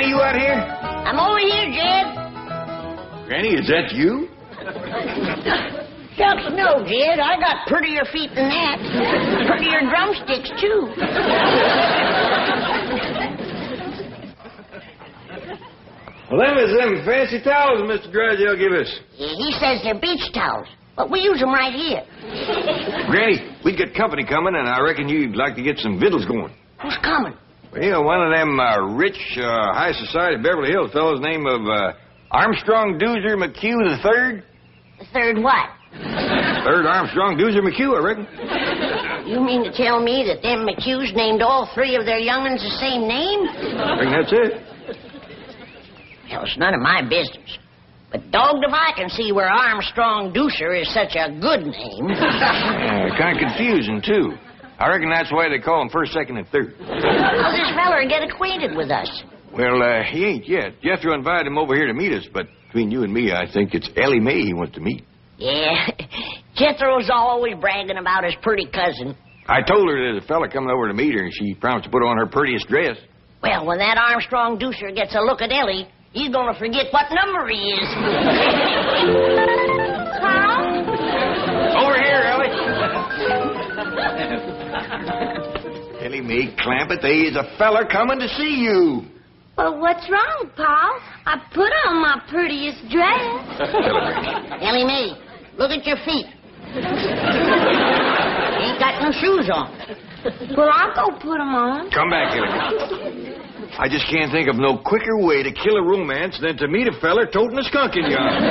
Granny, you out here? I'm over here, Jed. Granny, is that you? Shucks, no, Jed. I got prettier feet than that. Prettier drumsticks, too. Well, them is them fancy towels Mr. Drysdale give us. Yeah, he says they're beach towels, but we use them right here. Granny, we've got company coming, and I reckon you'd like to get some victuals going. Who's coming? Well, one of them rich, high society Beverly Hills fellows named of Armstrong Doozer McHugh III. The third what? Third Armstrong Doozer McHugh, I reckon. You mean to tell me that them McHughes named all three of their young'uns the same name? I reckon that's it. Well, it's none of my business. But dogged if I can see where Armstrong Doozer is such a good name. Kind of confusing, too. I reckon that's why they call him first, second, and third. How's this feller get acquainted with us? Well, he ain't yet. Jethro invited him over here to meet us, but between you and me, I think it's Ellie Mae he wants to meet. Yeah, Jethro's always bragging about his pretty cousin. I told her there's a fella coming over to meet her, and she promised to put on her prettiest dress. Well, when that Armstrong Doozer gets a look at Ellie, he's going to forget what number he is. Carl? Over here, Ellie. Ellie Mae Clampett, there is a fella coming to see you. Well, what's wrong, Paul? I put on my prettiest dress. Ellie Mae, look at your feet. Ain't got no shoes on. Well, I'll go put them on. Come back, Ellie. I just can't think of no quicker way to kill a romance than to meet a feller toting a skunk in your arm.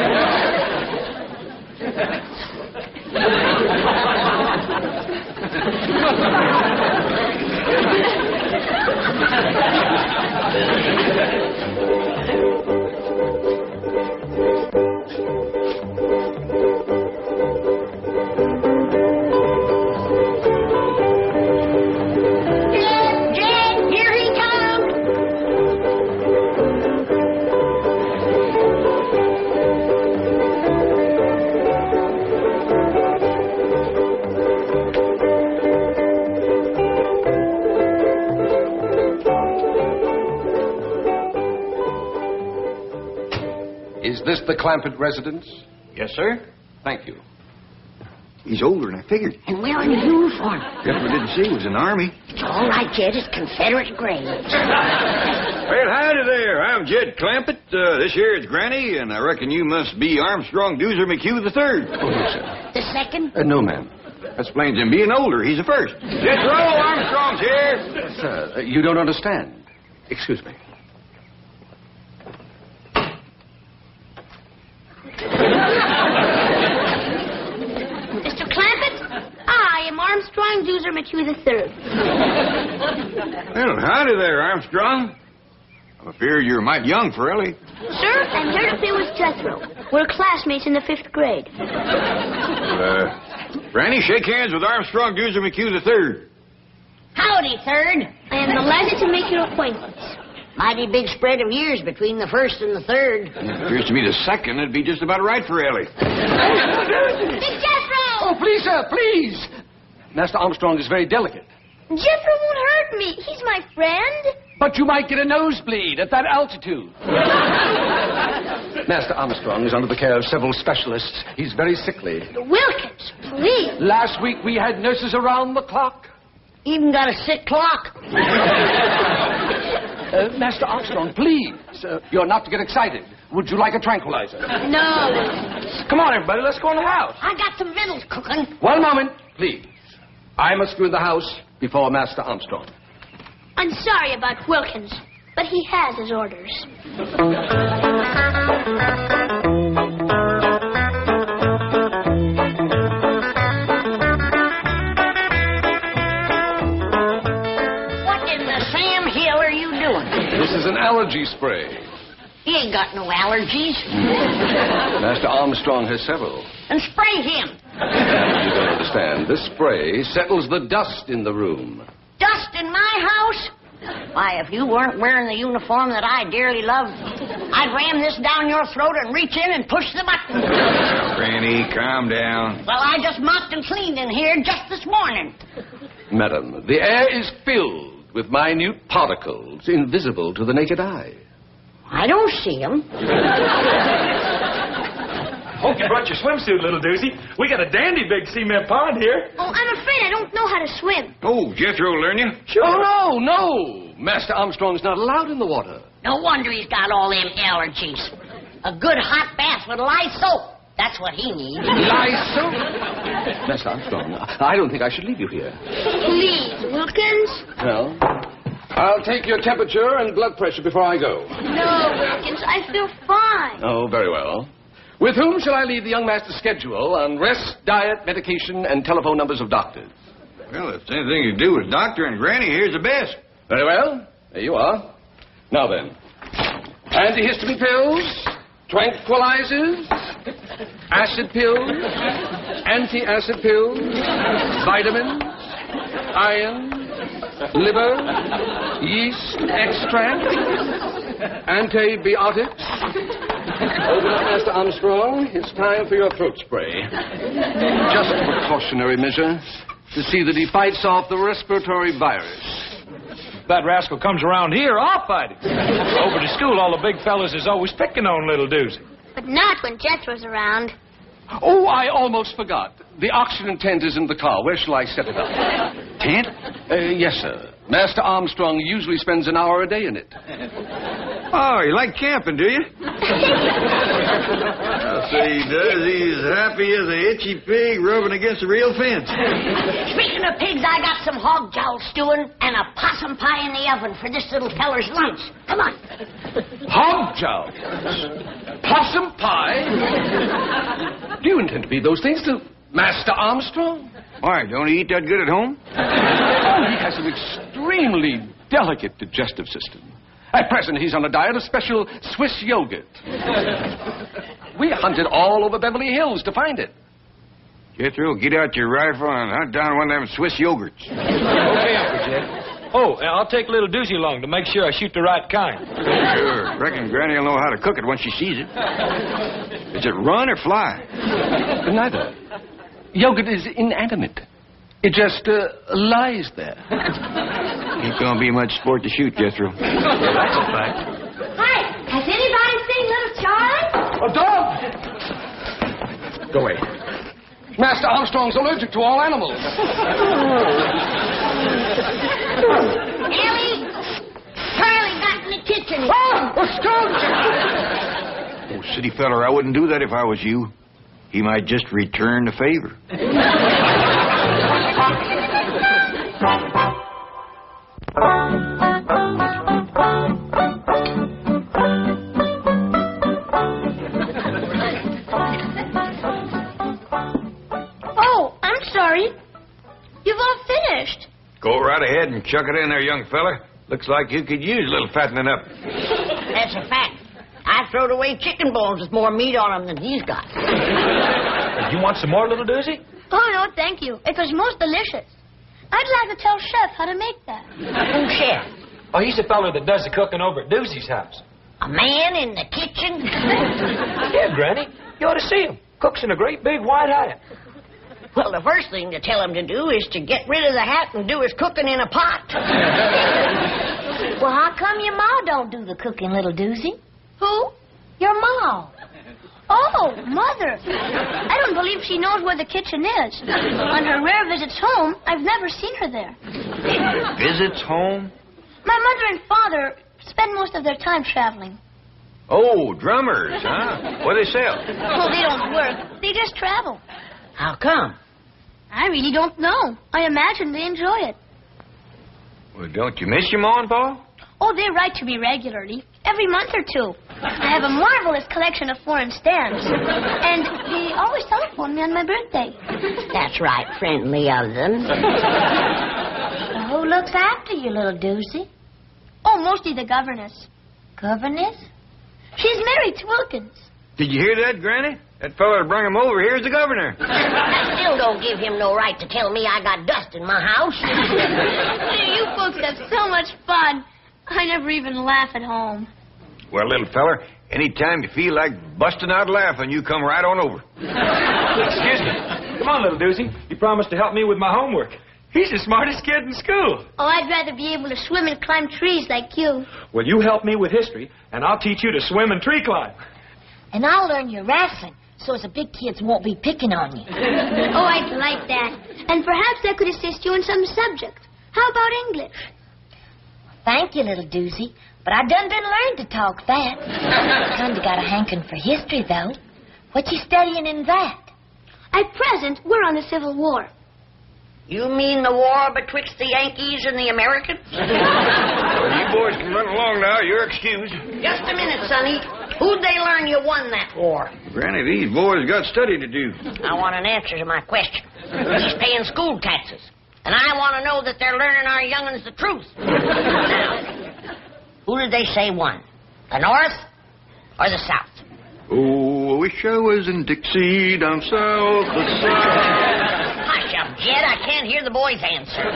Is this the Clampett residence? Yes, sir. Thank you. He's older than I figured. And wearing a uniform. Jethro didn't see he was in the Army. It's all right, Jed. It's Confederate grades. Well, howdy there. I'm Jed Clampett. This here is Granny, and I reckon you must be Armstrong Doozer McHugh III. Oh, yes, sir. The second? No, ma'am. That explains him being older. He's the first. Jethro, Armstrong's here. Sir, you don't understand. Excuse me. Mr. Clampett, I am Armstrong Doozer McHugh III. Well, howdy there, Armstrong. I'm afraid you're mighty young for Ellie. Sir, I'm here to play with Jethro. We're classmates in the 5th grade. Granny, shake hands with Armstrong Doozer McHugh III. Howdy, third. I am delighted to make your acquaintance. Mighty big spread of years between the first and the third. Appears to me the second would be just about right for Ellie. Big Jethro! Oh, please, sir, please. Master Armstrong is very delicate. Jethro won't hurt me. He's my friend. But you might get a nosebleed at that altitude. Master Armstrong is under the care of several specialists. He's very sickly. Wilkins, please. Last week we had nurses around the clock. Even got a sick clock. Master Armstrong, please. You're not to get excited. Would you like a tranquilizer? No. Come on, everybody. Let's go in the house. I got some victuals cooking. One moment, please. I must go in the house before Master Armstrong. I'm sorry about Wilkins, but he has his orders. What in the Sam Hill are you doing? This is an allergy spray. He ain't got no allergies. Master Armstrong has several. And spray him. You don't understand. This spray settles the dust in the room. Dust in my house? Why, if you weren't wearing the uniform that I dearly love, I'd ram this down your throat and reach in and push the button. Granny, calm down. Well, I just mopped and cleaned in here just this morning. Madam, the air is filled with minute particles invisible to the naked eye. I don't see him. Hope you brought your swimsuit, little doozy. We got a dandy big cement pond here. Oh, I'm afraid I don't know how to swim. Oh, Jethro will learn you. Sure. Oh, no. Master Armstrong's not allowed in the water. No wonder he's got all them allergies. A good hot bath with lye soap. That's what he needs. Lysol? Master Armstrong, I don't think I should leave you here. Please, Wilkins. Well, I'll take your temperature and blood pressure before I go. No, Wilkins, I feel fine. Oh, very well. With whom shall I leave the young master's schedule on rest, diet, medication, and telephone numbers of doctors? Well, if it's anything to do with Doctor and Granny, here's the best. Very well. There you are. Now then, antihistamine pills, tranquilizers, acid pills, anti-acid pills, vitamins, iron, liver, yeast extract, antibiotics. Open up, Master Armstrong. It's time for your throat spray. Just a precautionary measure to see that he fights off the respiratory virus. If that rascal comes around here, I'll fight him. Over to school, all the big fellas is always picking on little doozy. But not when Jethro's around. Oh, I almost forgot. The oxygen tent is in the car. Where shall I set it up? Tent? Yes, sir. Master Armstrong usually spends an hour a day in it. Oh, you like camping, do you? I'll say he does. He's happy as a itchy pig rubbing against a real fence. Speaking of pigs, I got some hog jowl stewing and a possum pie in the oven for this little feller's lunch. Come on. Hog jowl. Possum pie. Do you intend to feed those things to Master Armstrong? Why, don't he eat that good at home? Oh, he has an extremely delicate digestive system. At present, he's on a diet of special Swiss yogurt. We hunted all over Beverly Hills to find it. Jethro, get out your rifle and hunt down one of them Swiss yogurts. Okay, Uncle Jed. Oh, I'll take little doozy along to make sure I shoot the right kind. Sure. Reckon Granny will know how to cook it once she sees it. Does it run or fly? Neither. Yogurt is inanimate. It just lies there. Ain't gonna be much sport to shoot, Jethro. That's a fact. Hi, has anybody seen little Charlie? A dog! Go away. Master Armstrong's allergic to all animals. Ellie, Charlie got in the kitchen. Oh, a skunk! Oh, city feller, I wouldn't do that if I was you. He might just return the favor. Oh, I'm sorry. You've all finished. Go right ahead and chuck it in there, young fella. Looks like you could use a little fattening up. That's a fact. I throwed away chicken bones with more meat on them than he's got. You want some more, little doozy? Oh, no, thank you. It was most delicious. I'd like to tell Chef how to make that. Who's chef? Oh, he's the fellow that does the cooking over at Doozy's house. A man in the kitchen? Yeah, Granny. You ought to see him. Cooks in a great big white hat. Well, the first thing to tell him to do is to get rid of the hat and do his cooking in a pot. Well, how come your ma don't do the cooking, little doozy? Who? Your ma. Oh, Mother. I don't believe she knows where the kitchen is. On her rare visits home, I've never seen her there. Visits home? My mother and father spend most of their time traveling. Oh, drummers, huh? What do they sell? Well, they don't work. They just travel. How come? I really don't know. I imagine they enjoy it. Well, don't you miss your ma and pa? Oh, they write to me regularly, every month or two. I have a marvelous collection of foreign stamps. And they always telephone me on my birthday. That's right, friendly of them. Well, who looks after you, little doozy? Oh, mostly the governess. Governess? She's married to Wilkins. Did you hear that, Granny? That fella that brought him over here is the governor. That still don't give him no right to tell me I got dust in my house. You folks have so much fun. I never even laugh at home. Well, little feller, anytime you feel like busting out laughing, you come right on over. Excuse me. Come on, little doozy. You promised to help me with my homework. He's the smartest kid in school. Oh, I'd rather be able to swim and climb trees like you. Well, you help me with history, and I'll teach you to swim and tree climb. And I'll learn your wrestling, so as the big kids won't be picking on you. Oh, I'd like that. And perhaps I could assist you in some subject. How about English? Thank you, little doozy. But I done been learned to talk that. Kinda got a hankering for history, though. What you studying in that? At present, we're on the Civil War. You mean the war betwixt the Yankees and the Americans? Well, you boys can run along now. You're excused. Just a minute, Sonny. Who'd they learn you won that war? Granny, these boys got study to do. I want an answer to my question. He's paying school taxes. And I want to know that they're learning our young'uns the truth. Now, who did they say won? The North or the South? Oh, I wish I was in Dixie down south, the South. Hush up, Jed. I can't hear the boy's answer.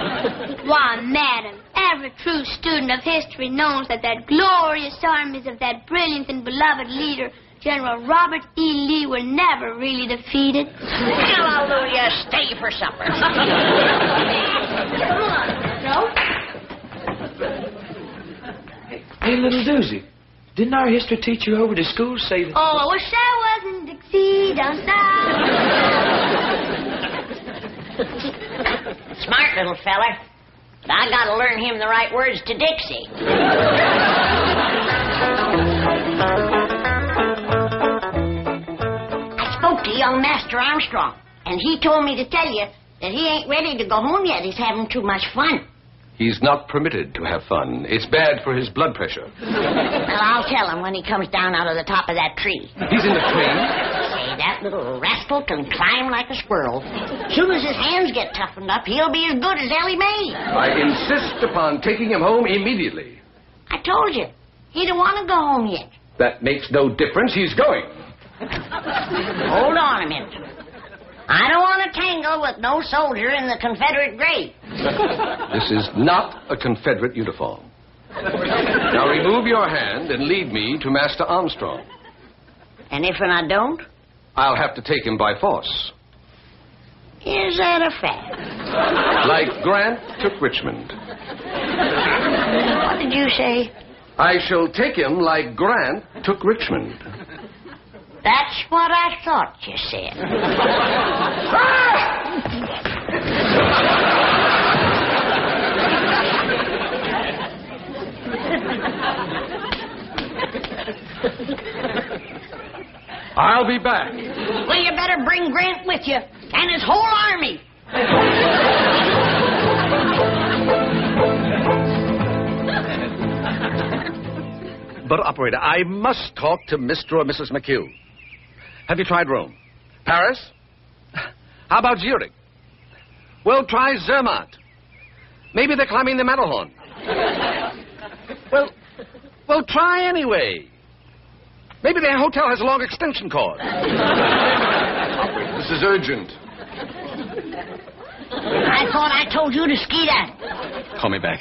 Why, madam, every true student of history knows that glorious armies of that brilliant and beloved leader, General Robert E. Lee, were never really defeated. Hallelujah. Stay for supper. Come on, no? Hey, little doozy, didn't our history teacher over to school say that... Oh, I wish I was in Dixie down south. Smart little feller. But I gotta learn him the right words to Dixie. I spoke to young Master Armstrong, and he told me to tell you that he ain't ready to go home yet. He's having too much fun. He's not permitted to have fun. It's bad for his blood pressure. Well, I'll tell him when he comes down out of the top of that tree. He's in the tree? Say, that little rascal can climb like a squirrel. As soon as his hands get toughened up, he'll be as good as Ellie Mae. I insist upon taking him home immediately. I told you, he don't want to go home yet. That makes no difference. He's going. Hold on a minute. I don't want to tangle with no soldier in the Confederate grave. This is not a Confederate uniform. Now remove your hand and lead me to Master Armstrong. And if I don't? I'll have to take him by force. Is that a fact? Like Grant took Richmond. What did you say? I shall take him like Grant took Richmond. That's what I thought you said. I'll be back. Well, you better bring Grant with you and his whole army. But, operator, I must talk to Mr. or Mrs. McHugh. Have you tried Rome? Paris? How about Zurich? Well, try Zermatt. Maybe they're climbing the Matterhorn. Well, try anyway. Maybe their hotel has a long extension cord. Operator, this is urgent. I thought I told you to skeet out. Call me back.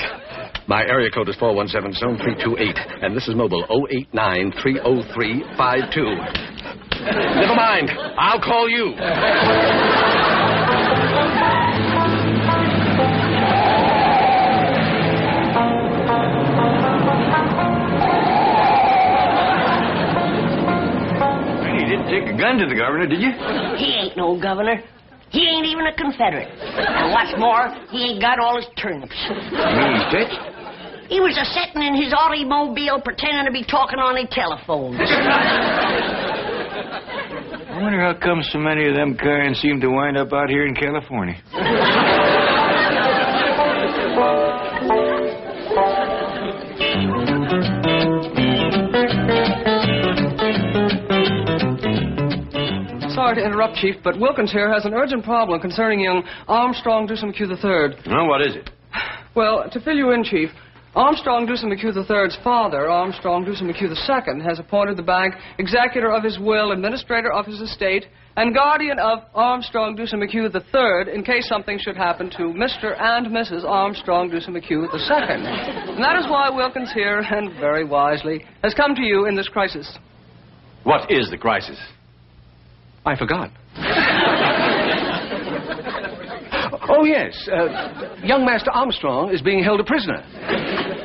My area code is 417 zone 328, and this is mobile 089-303-52. Never mind. I'll call you. You didn't take a gun to the governor, did you? He ain't no governor. He ain't even a Confederate. And what's more, he ain't got all his turnips. You mean he's rich? He was a-sitting in his automobile pretending to be talking on a telephone. I wonder how come so many of them kinds seem to wind up out here in California. Sorry to interrupt, Chief, but Wilkins here has an urgent problem concerning young Armstrong Dewson McHugh III. Well, what is it? Well, to fill you in, Chief, Armstrong Dewson McHugh III's father, Armstrong Dewson McHugh II, has appointed the bank executor of his will, administrator of his estate, and guardian of Armstrong Dewson McHugh III in case something should happen to Mr. and Mrs. Armstrong Dewson McHugh II. And that is why Wilkins here, and very wisely, has come to you in this crisis. What is the crisis? I forgot. Oh, yes. Young Master Armstrong is being held a prisoner.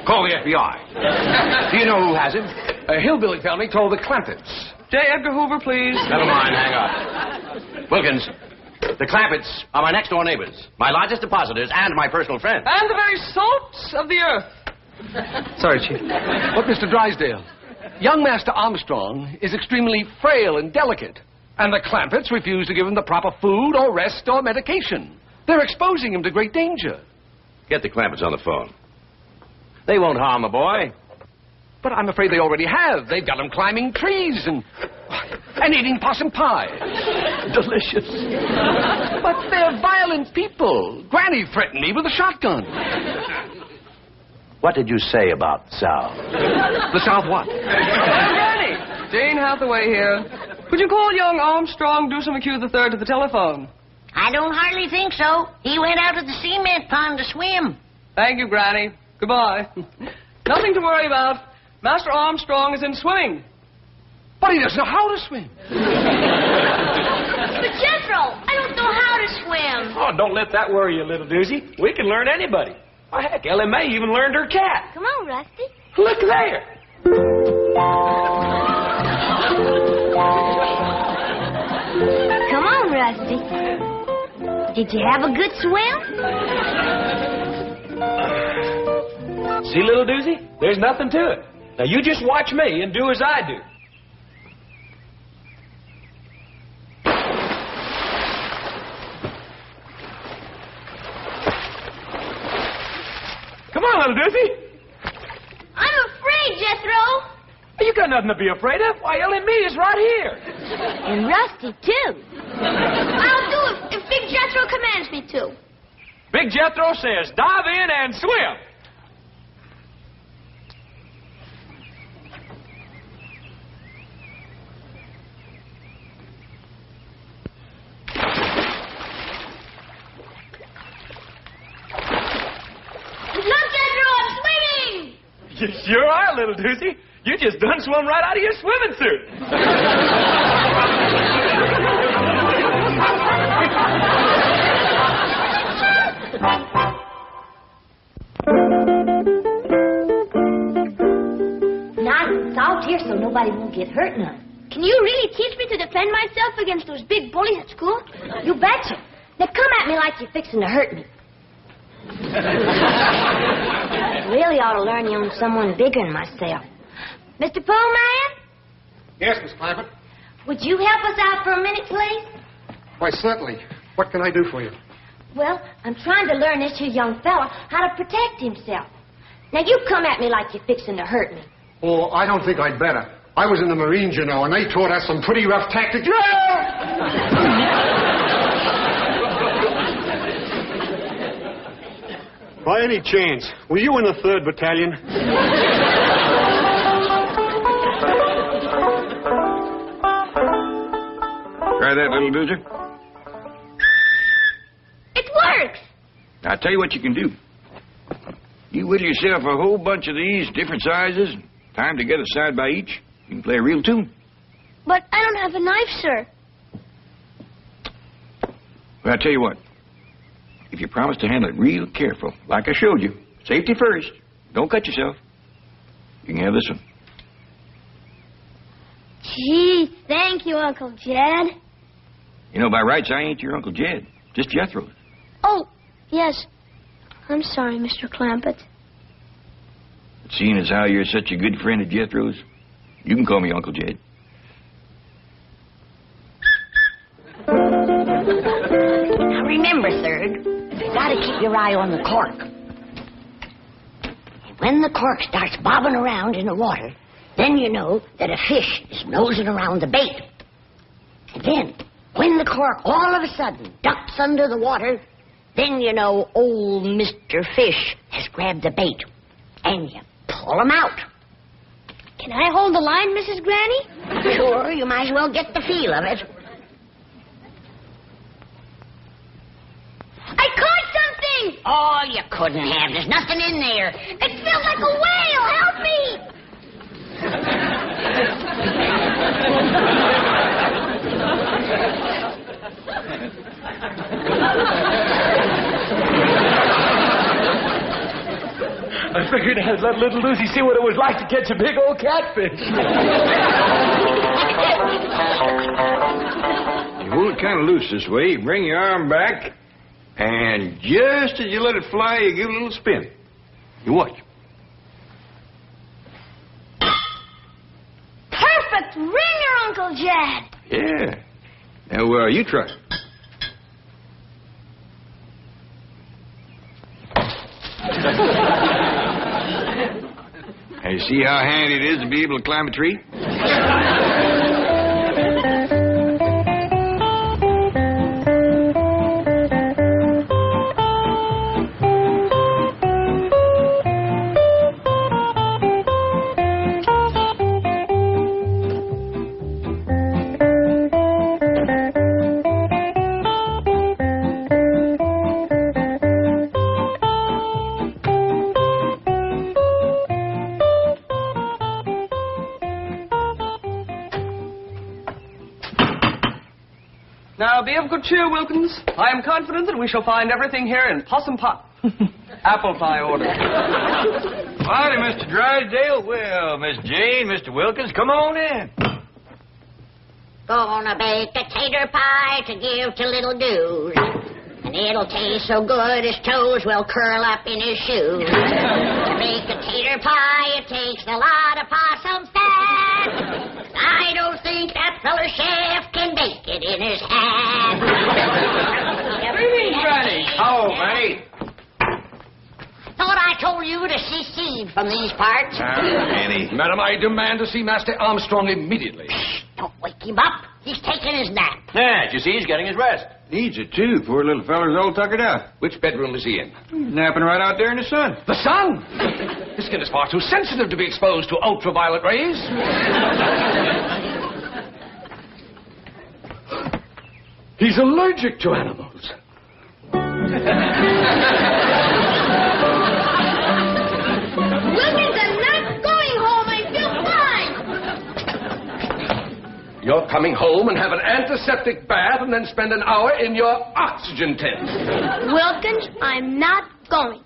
Call the FBI. Do you know who has him? A hillbilly family called the Clampetts. J. Edgar Hoover, please. Never mind, hang on. Wilkins, the Clampetts are my next-door neighbors, my largest depositors, and my personal friends. And the very salts of the earth. Sorry, Chief. But, Mr. Drysdale, young Master Armstrong is extremely frail and delicate, and the Clampetts refuse to give him the proper food or rest or medication. They're exposing him to great danger. Get the Clampetts on the phone. They won't harm the boy. But I'm afraid they already have. They've got him climbing trees and eating possum pie. Delicious. But they're violent people. Granny threatened me with a shotgun. What did you say about the South? The South what? Granny! Jane Hathaway here. Could you call young Armstrong Deuce McHugh III to the telephone? I don't hardly think so. He went out to the cement pond to swim. Thank you, Granny. Goodbye. Nothing to worry about. Master Armstrong is in swimming. But he doesn't know how to swim. But Jethro, I don't know how to swim. Oh, don't let that worry you, little doozy. We can learn anybody. Why, heck, LMA even learned her cat. Come on, Rusty. Look there. Come on, Rusty. Did you have a good swim? See, little doozy? There's nothing to it. Now, you just watch me and do as I do. Come on, little doozy. I'm afraid, Jethro. You got nothing to be afraid of. Why, Ellen and me is right here. And Rusty, too. I'll do it if Big Jethro commands me to. Big Jethro says dive in and swim. You sure are, little doozy. You just done swum right out of your swimming suit. Nice and soft here so nobody won't get hurt none. Can you really teach me to defend myself against those big bullies at school? You betcha. Now come at me like you're fixing to hurt me. Really ought to learn you on someone bigger than myself. Mr. Pullman? Yes, Miss Clampett? Would you help us out for a minute, please? Why, certainly. What can I do for you? Well, I'm trying to learn this here young fella how to protect himself. Now, you come at me like you're fixing to hurt me. Oh, I don't think I'd better. I was in the Marines, you know, and they taught us some pretty rough tactics. By any chance, were you in the 3rd Battalion? Try that, little doozer. It works. I'll tell you what you can do. You whittle yourself a whole bunch of these, different sizes, tie them together side by each. You can play a real tune. But I don't have a knife, sir. Well, I'll tell you what. If you promise to handle it real careful, like I showed you, safety first, don't cut yourself, you can have this one. Gee, thank you, Uncle Jed. You know, by rights, I ain't your Uncle Jed, just Jethro. Oh, yes. I'm sorry, Mr. Clampett. But seeing as how you're such a good friend of Jethro's, you can call me Uncle Jed. Now remember, Third, you gotta keep your eye on the cork. And when the cork starts bobbing around in the water, then you know that a fish is nosing around the bait. And then, when the cork all of a sudden ducks under the water, then you know old Mr. Fish has grabbed the bait. And you pull him out. Can I hold the line, Mrs. Granny? Sure, you might as well get the feel of it. I caught something! Oh, you couldn't have. There's nothing in there. It feels like a whale! Help me! figured I'd let little Lucy see what it was like to catch a big old catfish. You hold it kind of loose this way. You bring your arm back, and just as you let it fly, you give it a little spin. You watch. Perfect ringer, Uncle Jed. Yeah. Now, you try. Now, you see how handy it is to be able to climb a tree? Now, be of good cheer, Wilkins. I am confident that we shall find everything here in possum pot. Apple pie order. Howdy, Mr. Drysdale. Well, Miss Jane, Mr. Wilkins, come on in. Gonna bake a tater pie to give to little Dude. And it'll taste so good his toes will curl up in his shoes. To bake a tater pie, it takes a lot of possum fat. I don't think that feller chef can bake it in his hat. Greetings, Granny. Oh, Manny. Thought I told you to secede from these parts. Manny. Madam, I demand to see Master Armstrong immediately. Don't wake him up. He's taking his nap. Yeah, you see, he's getting his rest. Needs it, too. Poor little feller's all tuckered out. Which bedroom is he in? Napping right out there in the sun. The sun! His skin is far too sensitive to be exposed to ultraviolet rays. He's allergic to animals. Wilkins, I'm not going home. I feel fine. You're coming home and have an antiseptic bath and then spend an hour in your oxygen tent. Wilkins, I'm not going.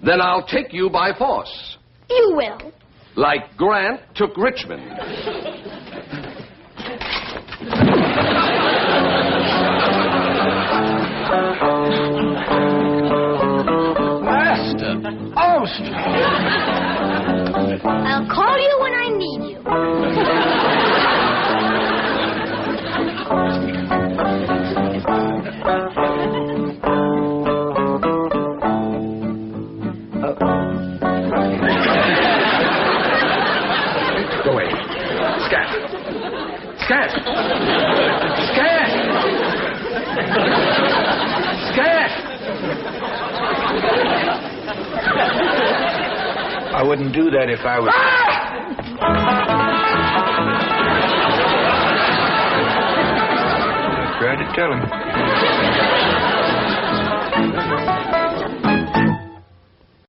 Then I'll take you by force. You will. Like Grant took Richmond. Master Armstrong. I'll call you when I need you. Go away. Scat. Scat. Scat. Scat. I wouldn't do that if I was... I tried to tell him.